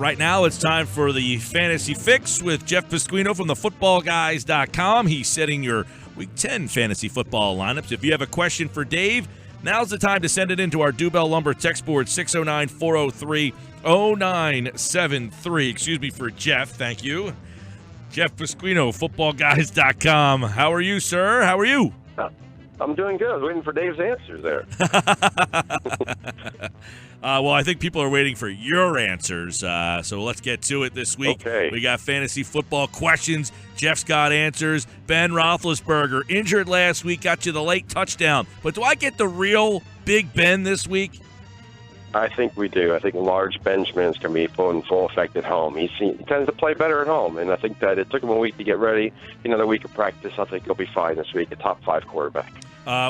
Right now, it's time for the Fantasy Fix with Jeff Pasquino from the footballguys.com. He's setting your Week 10 fantasy football lineups. If you have a question for Dave, now's the time to send it into our Dubell Lumber text board, 609-403-0973. Excuse me for Jeff. Thank you. Jeff Pasquino, footballguys.com. How are you, sir? How are you? I'm doing good. I was waiting for Dave's answers there. Well, I think people are waiting for your answers, so let's get to it this week. Okay. We got fantasy football questions. Jeff's got answers. Ben Roethlisberger, injured last week, got you the late touchdown. But do I get the real Big Ben this week? I think we do. I think large Benjamin's going to be in full effect at home. He tends to play better at home, and I think that it took him a week to get ready. Another week of practice, I think he'll be fine this week, a top 5 quarterback.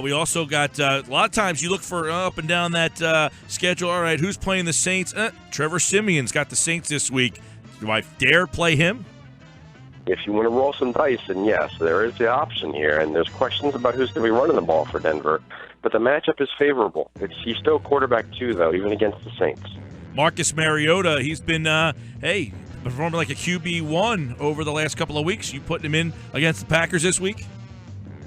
We also got a lot of times you look for up and down that schedule. All right, who's playing the Saints? Trevor Simeon's got the Saints this week. Do I dare play him? If you want to roll some dice, then yes, there is the option here. And there's questions about who's going to be running the ball for Denver. But the matchup is favorable. He's still quarterback 2, though, even against the Saints. Marcus Mariota, he's been, performing like a QB1 over the last couple of weeks. You putting him in against the Packers this week?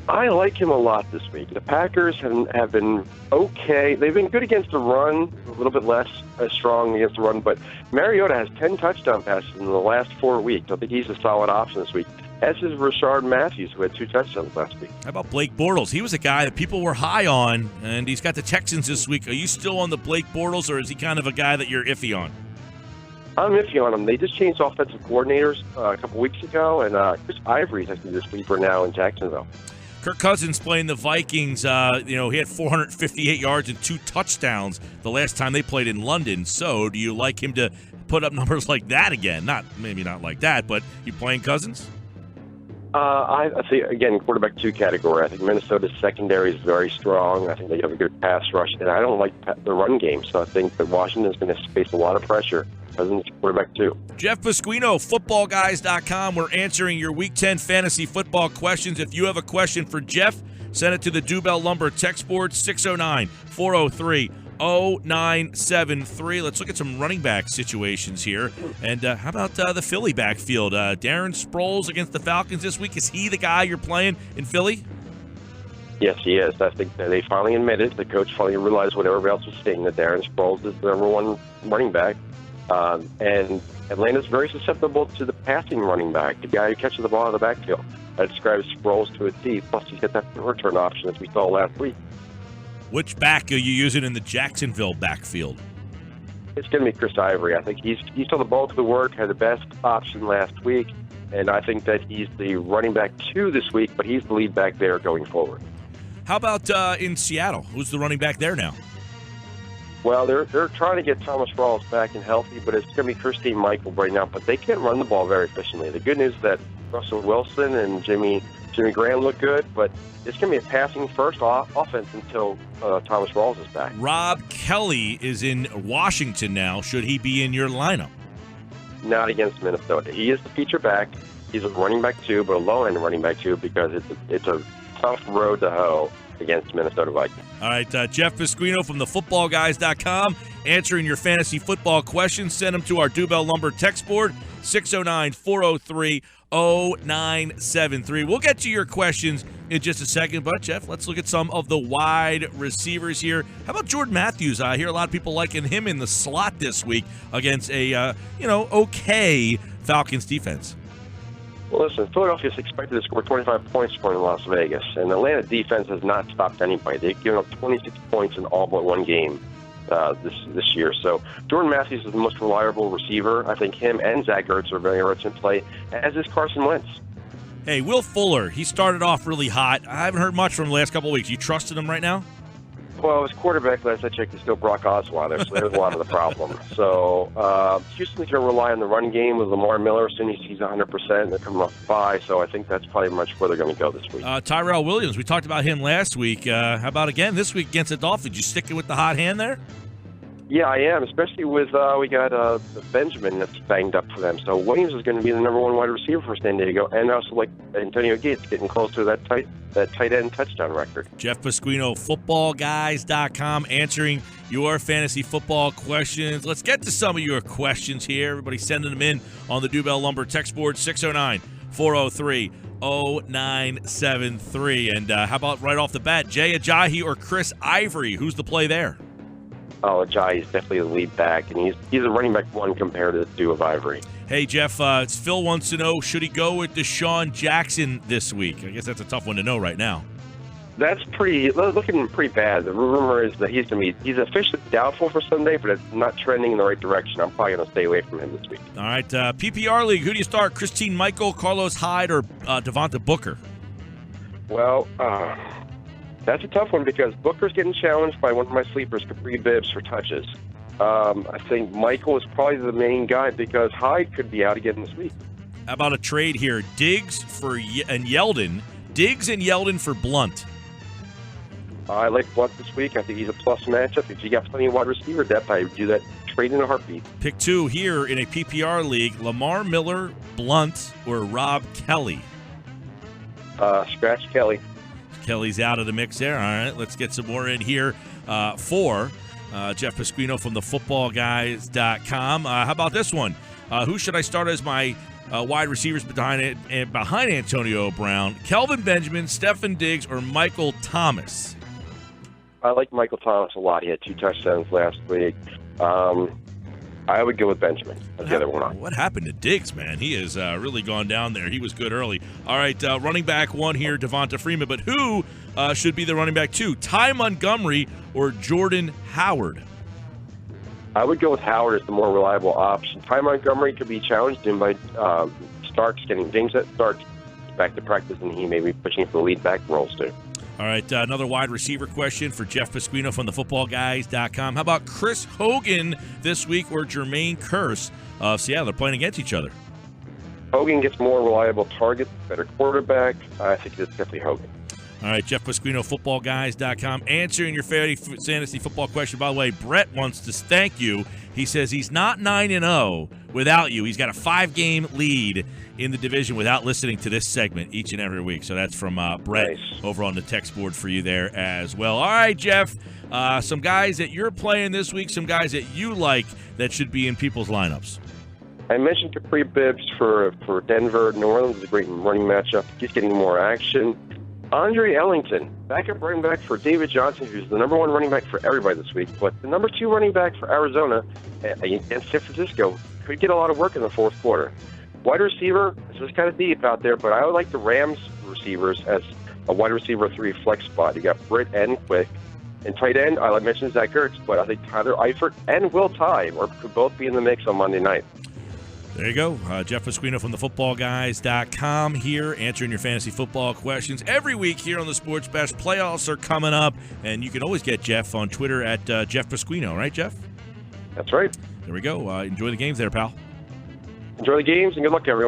I like him a lot this week. The Packers have been okay. They've been good against the run, a little bit less strong against the run, but Mariota has 10 touchdown passes in the last 4 weeks. I think he's a solid option this week, as is Rashard Matthews, who had 2 touchdowns last week. How about Blake Bortles? He was a guy that people were high on, and he's got the Texans this week. Are you still on the Blake Bortles, or is he kind of a guy that you're iffy on? I'm iffy on him. They just changed offensive coordinators a couple weeks ago, and Chris Ivory's actually this week for now in Jacksonville. Kirk Cousins playing the Vikings, he had 458 yards and 2 touchdowns the last time they played in London. So do you like him to put up numbers like that again? Maybe not like that, but you playing Cousins? I see, again, quarterback 2 category. I think Minnesota's secondary is very strong. I think they have a good pass rush, and I don't like the run game. So I think that Washington's going to face a lot of pressure. Cousins quarterback 2. Jeff Pasquino, footballguys.com. We're answering your Week 10 fantasy football questions. If you have a question for Jeff, send it to the Dubell Lumber text board, 609-403-0973. Let's look at some running back situations here. And how about the Philly backfield? Darren Sproles against the Falcons this week. Is he the guy you're playing in Philly? Yes, he is. I think that they finally admitted, the coach finally realized what everybody else was saying, that Darren Sproles is the number 1 running back. And Atlanta's very susceptible to the passing running back, the guy who catches the ball out of the backfield. That describes Sproles to a T. Plus, he's got that return option, as we saw last week. Which back are you using in the Jacksonville backfield? It's going to be Chris Ivory. I think he's done the bulk of the work, had the best option last week, and I think that he's the running back 2 this week, but he's the lead back there going forward. How about in Seattle? Who's the running back there now? Well, they're trying to get Thomas Rawls back and healthy, but it's going to be Christine Michael right now. But they can't run the ball very efficiently. The good news is that Russell Wilson and Jimmy Graham look good, but it's going to be a passing-first offense until Thomas Rawls is back. Rob Kelly is in Washington now. Should he be in your lineup? Not against Minnesota. He is the feature back. He's a running back 2, but a low-end running back 2 because it's a tough road to hoe against Minnesota Vikings. All right, Jeff Pasquino from the footballguys.com answering your fantasy football questions. Send them to our Dubell Lumber text board, 609-403-0973. We'll get to your questions in just a second, but Jeff, let's look at some of the wide receivers here. How about Jordan Matthews? I hear a lot of people liking him in the slot this week against a okay Falcons defense. Well, listen, Philadelphia's expected to score 25 points for in Las Vegas, and Atlanta defense has not stopped anybody. They've given up 26 points in all but 1 game this year. So Jordan Matthews is the most reliable receiver. I think him and Zach Ertz are very much in play, as is Carson Wentz. Hey, Will Fuller, he started off really hot. I haven't heard much from the last couple of weeks. You trusted him right now? Well, his quarterback, last I checked, is still Brock Osweiler, so there's a lot of the problem. So Houston's going to rely on the run game with Lamar Miller as soon as he's 100%. They're coming off a bye, so I think that's probably much where they're going to go this week. Tyrell Williams, we talked about him last week. How about again this week against the Dolphins? You sticking with the hot hand there? Yeah, I am, especially with we got Benjamin that's banged up for them. So Williams is going to be the number one wide receiver for San Diego, and also like Antonio Gates getting close to that tight end touchdown record. Jeff Pasquino, footballguys.com, answering your fantasy football questions. Let's get to some of your questions here. Everybody sending them in on the Dubell Lumber text board, 609-403-0973. And how about right off the bat, Jay Ajayi or Chris Ivory? Who's the play there? Oh, Ajayi is definitely the lead back, and he's a running back one compared to the two of Ivory. Hey, Jeff, Phil wants to know, should he go with Deshaun Jackson this week? I guess that's a tough one to know right now. That's looking pretty bad. The rumor is that he's officially doubtful for Sunday, but it's not trending in the right direction. I'm probably going to stay away from him this week. All right, PPR League, who do you start? Christine Michael, Carlos Hyde, or Devonta Booker? Well, that's a tough one because Booker's getting challenged by one of my sleepers, Capri Bibbs, for touches. I think Michael is probably the main guy because Hyde could be out again this week. How about a trade here? Diggs and Yeldon. Diggs and Yeldon for Blunt. I like Blunt this week. I think he's a plus matchup. If you got plenty of wide receiver depth, I would do that trade in a heartbeat. Pick two here in a PPR league, Lamar Miller, Blunt, or Rob Kelly? Scratch Kelly. Kelly's out of the mix there. All right, let's get some more in here for Jeff Pasquino from the footballguys.com. How about this one? Who should I start as my wide receivers behind Antonio Brown? Kelvin Benjamin, Stefon Diggs, or Michael Thomas? I like Michael Thomas a lot. He had 2 touchdowns last week. I would go with Benjamin. That's the other one on. What happened to Diggs, man? He has really gone down there. He was good early. All right, running back one here, Devonta Freeman. But who should be the running back two? Ty Montgomery or Jordan Howard? I would go with Howard as the more reliable option. Ty Montgomery could be challenged in by Starks getting James at Starks back to practice, and he may be pushing for the lead back roles too. All right, another wide receiver question for Jeff Pasquino from the footballguys.com. How about Chris Hogan this week or Jermaine Kearse of Seattle? They're playing against each other. Hogan gets more reliable targets, better quarterback. I think it's definitely Hogan. All right, Jeff Pasquino, footballguys.com. Answering your fantasy football question. By the way, Brett wants to thank you. He says he's not 9-0 without you. He's got a 5-game lead in the division without listening to this segment each and every week. So that's from Brett over on the text board for you there as well. All right, Jeff, some guys that you're playing this week, some guys that you like that should be in people's lineups. I mentioned Capri Bibbs for Denver. New Orleans is a great running matchup. He's getting more action. Andre Ellington, backup running back for David Johnson, who's the number 1 running back for everybody this week, but the number 2 running back for Arizona against San Francisco could get a lot of work in the fourth quarter. Wide receiver, this is kind of deep out there, but I would like the Rams receivers as a wide receiver 3 flex spot. You got Britt and Quick. And tight end, I mentioned Zach Ertz, but I think Tyler Eifert and Will Tye could both be in the mix on Monday night. There you go. Jeff Pasquino from the footballguys.com here answering your fantasy football questions every week here on the Sports Bash. Playoffs are coming up, and you can always get Jeff on Twitter at Jeff Pasquino, right, Jeff? That's right. There we go. Enjoy the games there, pal. Enjoy the games, and good luck, everyone.